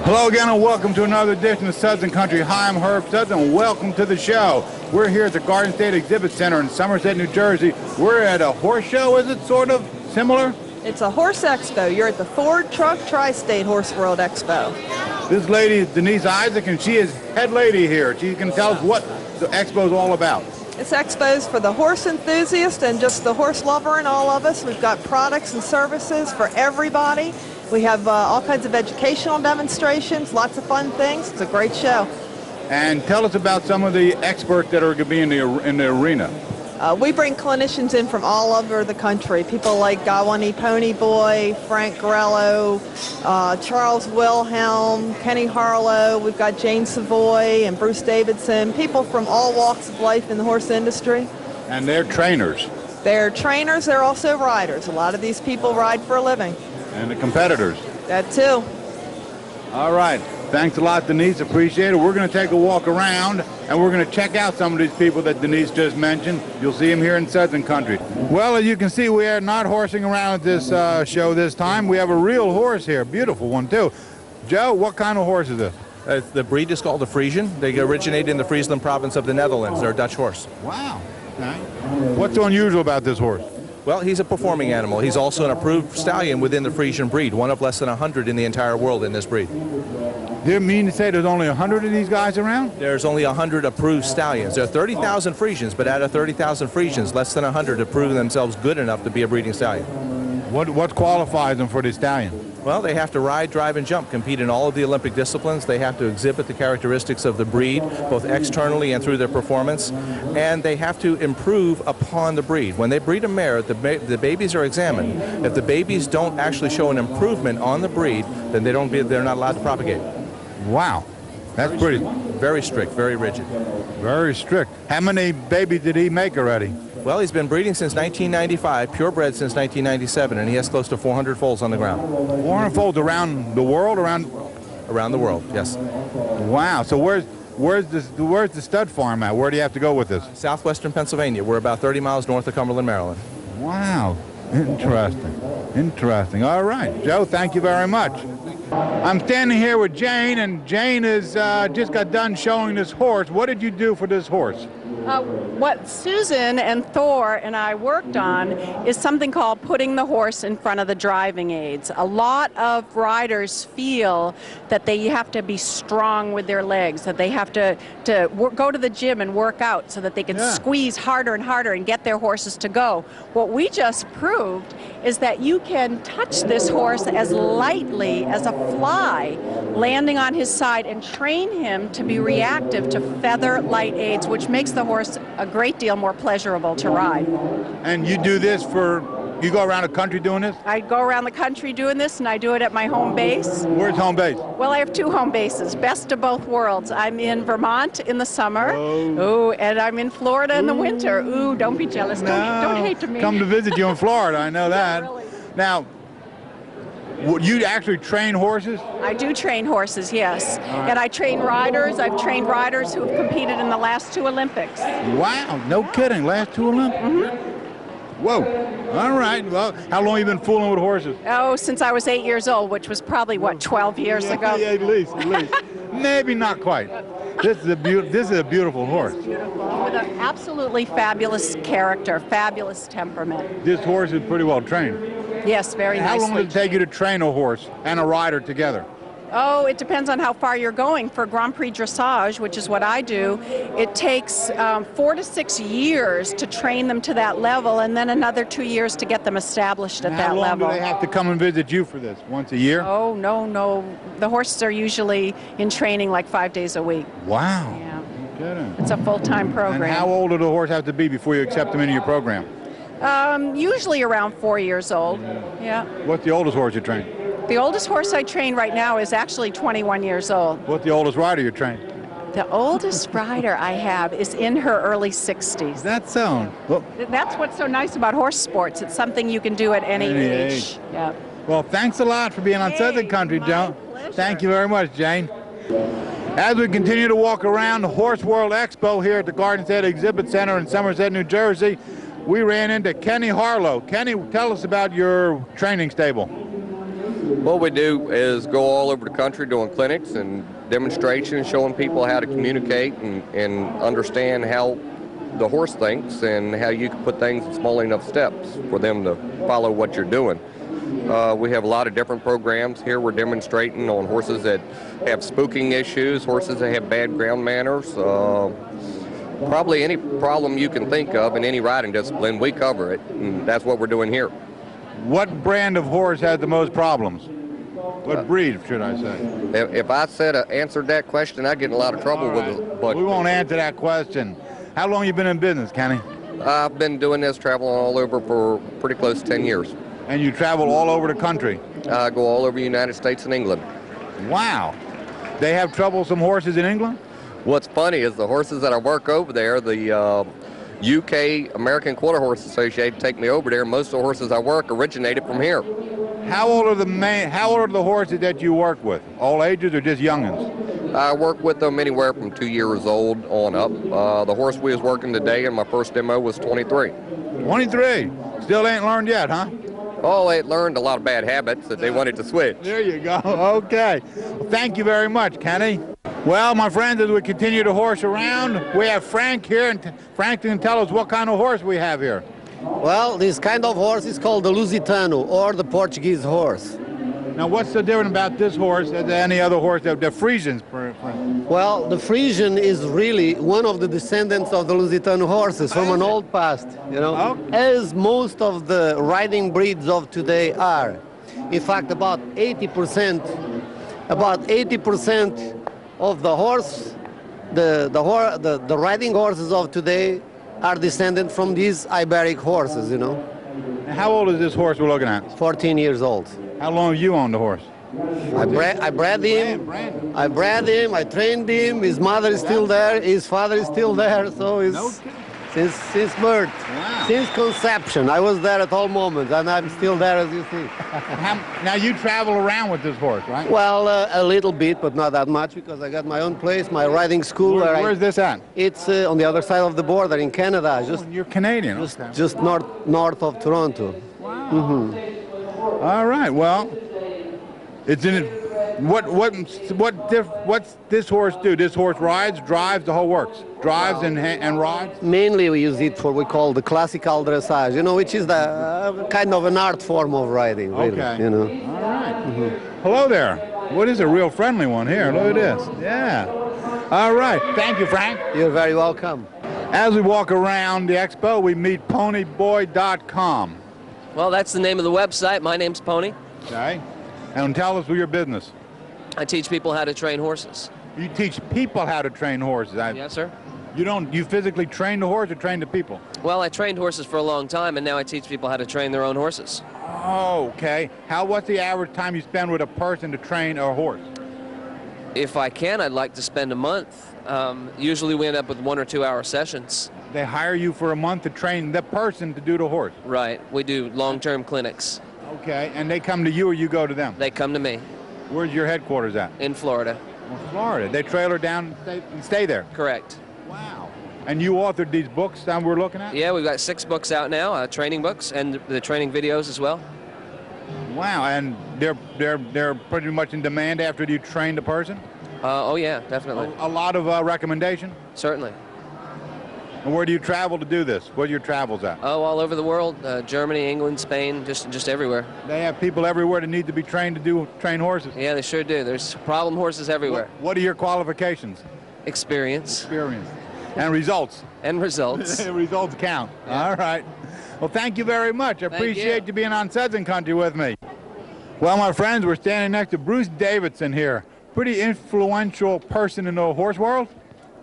Hello again and welcome to another edition of Southern Country. Hi, I'm Herb Suds and welcome to the show. We're here at the Garden State Exhibit Center in Somerset, New Jersey. We're at a horse show. Is it sort of similar? It's a horse expo. You're at the Ford Truck Tri-State Horse World Expo. This lady is Denise Isaac and she is head lady here. She can tell us what the expo is all about. It's expos for the horse enthusiast and just the horse lover and all of us. We've got products and services for everybody. We have all kinds of educational demonstrations, lots of fun things. It's a great show. And tell us about some of the experts that are going to be in the arena. We bring clinicians in from all over the country. People like Gawani Ponyboy, Frank Grello, Charles Wilhelm, Kenny Harlow. We've got Jane Savoy and Bruce Davidson. People from all walks of life in the horse industry. And they're trainers. They're trainers. They're also riders. A lot of these people ride for a living. And the competitors. That too. All right. Thanks a lot, Denise. Appreciate it. We're going to take a walk around, and we're going to check out some of these people that Denise just mentioned. You'll see them here in Southern Country. Well, as you can see, we are not horsing around at this show this time. We have a real horse here. Beautiful one, too. Joe, what kind of horse is this? The breed is called a Frisian. They originate in the Friesland province of the Netherlands. They're a Dutch horse. Wow. Okay. What's so unusual about this horse? Well, he's a performing animal. He's also an approved stallion within the Frisian breed, one of less than 100 in the entire world in this breed. Do you mean to say there's only 100 of these guys around? There's only 100 approved stallions. There are 30,000 Frisians, but out of 30,000 Frisians, less than 100 have proven themselves good enough to be a breeding stallion. What qualifies them for the stallion? Well, they have to ride, drive, and jump, compete in all of the Olympic disciplines. They have to exhibit the characteristics of the breed, both externally and through their performance, and they have to improve upon the breed. When they breed a mare, the babies are examined. If the babies don't actually show an improvement on the breed, then they're not allowed to propagate. Wow, that's pretty... Very strict, very rigid. Very strict. How many babies did he make already? Well, he's been breeding since 1995, purebred since 1997, and he has close to 400 foals on the ground. 400 foals around the world? Around the world, yes. Wow. So where's the stud farm at? Where do you have to go with this? Southwestern Pennsylvania. We're about 30 miles north of Cumberland, Maryland. Wow. Interesting. Interesting. All right. Joe, thank you very much. I'm standing here with Jane, and Jane is just got done showing this horse. What did you do for this horse? What Susan and Thor and I worked on is something called putting the horse in front of the driving aids. A lot of riders feel that they have to be strong with their legs, that they have to go to the gym and work out so that they can squeeze harder and harder and get their horses to go. What we just proved is that you can touch this horse as lightly as a fly landing on his side and train him to be reactive to feather light aids, which makes the horse a great deal more pleasurable to ride. And you do this you go around the country doing this? I go around the country doing this, and I do it at my home base. Where's home base? Well, I have two home bases, best of both worlds. I'm in Vermont in the summer, and I'm in Florida in the winter. Ooh, don't be jealous. Don't hate to me. Come to visit you in Florida, I know that. Really. Now, you actually train horses? I do train horses, yes. And I train riders. I've trained riders who have competed in the last two Olympics. Wow, no kidding, last two Olympics? Mm-hmm. Whoa, all right. Well, how long have you been fooling with horses? Oh, since I was 8 years old, which was probably, 12 years ago? Yeah, at least. Maybe not quite. This is a beautiful horse. It's beautiful, with an absolutely fabulous character, fabulous temperament. This horse is pretty well trained. Yes, very nicely. How long does it take you to train a horse and a rider together? Oh, it depends on how far you're going. For Grand Prix dressage, which is what I do, it takes 4 to 6 years to train them to that level, and then another 2 years to get them established at that level. How long do they have to come and visit you for this? Once a year? Oh, no. The horses are usually in training like 5 days a week. Wow. Yeah. Good. It's a full-time program. And how old does the horse have to be before you accept them into your program? Usually around 4 years old. Yeah. What's the oldest horse you train? The oldest horse I train right now is actually 21 years old. What's the oldest rider you train? The oldest rider I have is in her early 60s. That's so. Well, that's what's so nice about horse sports. It's something you can do at any age. Yeah. Well, thanks a lot for being on Southern Country, Joe. Thank you very much, Jane. As we continue to walk around the Horse World Expo here at the Garden State Exhibit Center in Somerset, New Jersey, we ran into Kenny Harlow. Kenny, tell us about your training stable. What we do is go all over the country doing clinics and demonstrations, showing people how to communicate and understand how the horse thinks and how you can put things in small enough steps for them to follow what you're doing. We have a lot of different programs here. We're demonstrating on horses that have spooking issues, horses that have bad ground manners. Probably any problem you can think of in any riding discipline, we cover it, and that's what we're doing here. What brand of horse has the most problems? What breed, should I say? If I answered that question, I'd get in a lot of trouble with it. But we won't answer that question. How long you been in business, Kenny? I've been doing this, traveling all over for pretty close to 10 years. And you travel all over the country? I go all over the United States and England. Wow. They have troublesome horses in England? What's funny is the horses that I work over there, the UK American Quarter Horse Association take me over there. Most of the horses I work originated from here. How old are the horses that you work with? All ages or just youngins? I work with them anywhere from 2 years old on up. The horse we was working today in my first demo was 23. 23? Still ain't learned yet, huh? Oh, they learned a lot of bad habits that they wanted to switch. There you go. Okay. Well, thank you very much, Kenny. Well, my friends, as we continue to horse around, we have Frank here, and Frank can tell us what kind of horse we have here. Well, this kind of horse is called the Lusitano, or the Portuguese horse. Now, what's so different about this horse than any other horse, the Frisians, for instance? Well, the Frisian is really one of the descendants of the Lusitano horses from an old past, you know, as most of the riding breeds of today are. In fact, about 80% of the horse, the riding horses of today are descended from these Iberic horses, you know. How old is this horse we're looking at? 14 years old. How long have you owned the horse? I bred him. I bred him. I trained him. His mother is still there. His father is still there. So he's since birth, since conception. I was there at all moments, and I'm still there, as you see. Now you travel around with this horse, right? Well, a little bit, but not that much, because I got my own place, my riding school. Where's this at? It's on the other side of the border in Canada. You're Canadian. Just north of Toronto. Wow. Mm-hmm. All right. Well, it's in it. What's this horse do? This horse rides, drives, the whole works. Drives and rides? Mainly we use it for what we call the classical dressage, you know, which is the kind of an art form of riding, really, okay. You know. All right. Mm-hmm. Hello there. What is a real friendly one here? Look at this. Yeah. All right. Thank you, Frank. You're very welcome. As we walk around the expo, we meet ponyboy.com. Well, that's the name of the website. My name's Pony. Okay. And tell us your business. I teach people how to train horses. You teach people how to train horses? Yes, sir. You physically train the horse or train the people? Well, I trained horses for a long time, and now I teach people how to train their own horses. Oh, okay. What's the average time you spend with a person to train a horse? If I can, I'd like to spend a month. Usually we end up with 1 or 2 hour sessions. They hire you for a month to train the person to do the horse? Right. We do long-term clinics. Okay. And they come to you or you go to them? They come to me. Where's your headquarters at? In Florida. Well, Florida. They trailer down and stay there? Correct. Wow. And you authored these books that we're looking at? Yeah, we've got 6 books out now, training books, and the training videos as well. Wow, and they're pretty much in demand after you train the person? Oh yeah, definitely. A lot of recommendation? Certainly. And where do you travel to do this? Where are your travels at? Oh, all over the world. Germany, England, Spain, just everywhere. They have people everywhere that need to be trained to train horses? Yeah, they sure do. There's problem horses everywhere. What are your qualifications? Experience. Experience. And results? And results. Results count. Yeah. All right. Well, thank you very much. I appreciate you being on Suds Country with me. Well, my friends, we're standing next to Bruce Davidson here. Pretty influential person in the horse world?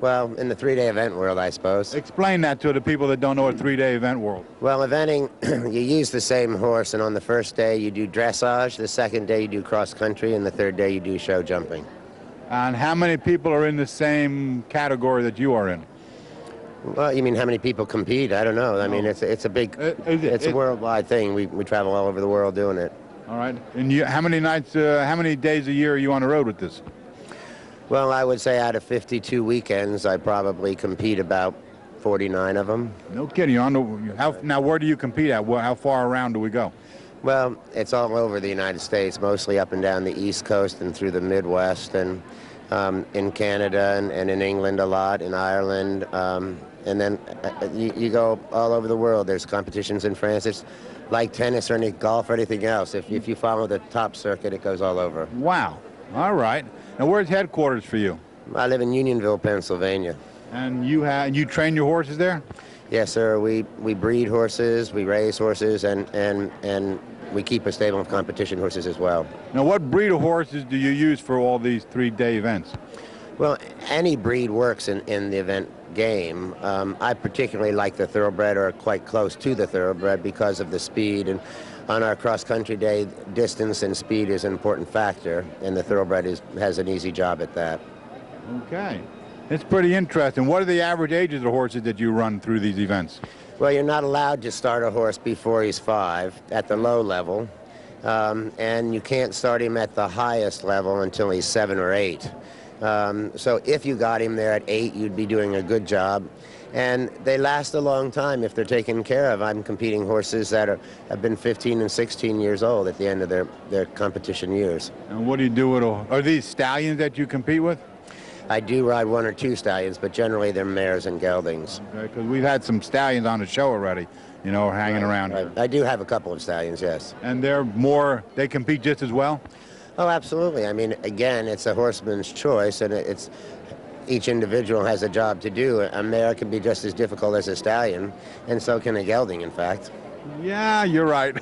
Well, in the three-day event world, I suppose. Explain that to the people that don't know a three-day event world. Well, eventing, you use the same horse, and on the first day you do dressage, the second day you do cross-country, and the third day you do show jumping. And how many people are in the same category that you are in? Well, you mean how many people compete? I don't know. I mean, it's a big, it's a worldwide thing. We travel all over the world doing it. All right. And how many nights, how many days a year are you on the road with this? Well, I would say out of 52 weekends, I probably compete about 49 of them. No kidding. Now, where do you compete at? How far around do we go? Well, it's all over the United States, mostly up and down the East Coast and through the Midwest, and in Canada and in England a lot, in Ireland, and then you go all over the world. There's competitions in France. It's like tennis or any golf or anything else. If you follow the top circuit, it goes all over. Wow. All right. Now, where's headquarters for you? I live in Unionville, Pennsylvania. And you train your horses there? Yes, sir. We breed horses, we raise horses, and we keep a stable of competition horses as well. Now, what breed of horses do you use for all these three-day events? Well, any breed works in the event game. I particularly like the thoroughbred, or quite close to the thoroughbred, because of the speed. And on our cross-country day, distance and speed is an important factor, and the thoroughbred has an easy job at that. Okay. It's pretty interesting. What are the average ages of horses that you run through these events? Well, you're not allowed to start a horse before he's 5 at the low level, and you can't start him at the highest level until he's 7 or 8. So if you got him there at 8, you'd be doing a good job. And they last a long time if they're taken care of. I'm competing horses that have been 15 and 16 years old at the end of their competition years. And what do you do with are these stallions that you compete with? I do ride 1 or 2 stallions, but generally they're mares and geldings. Okay, because we've had some stallions on the show already, you know, hanging around here. I do have a couple of stallions, yes. And they compete just as well? Oh, absolutely. I mean, again, it's a horseman's choice, and each individual has a job to do. A mare can be just as difficult as a stallion, and so can a gelding, in fact. Yeah, you're right.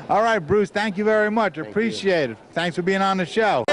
All right, Bruce, thank you very much. Appreciate it. Thanks for being on the show.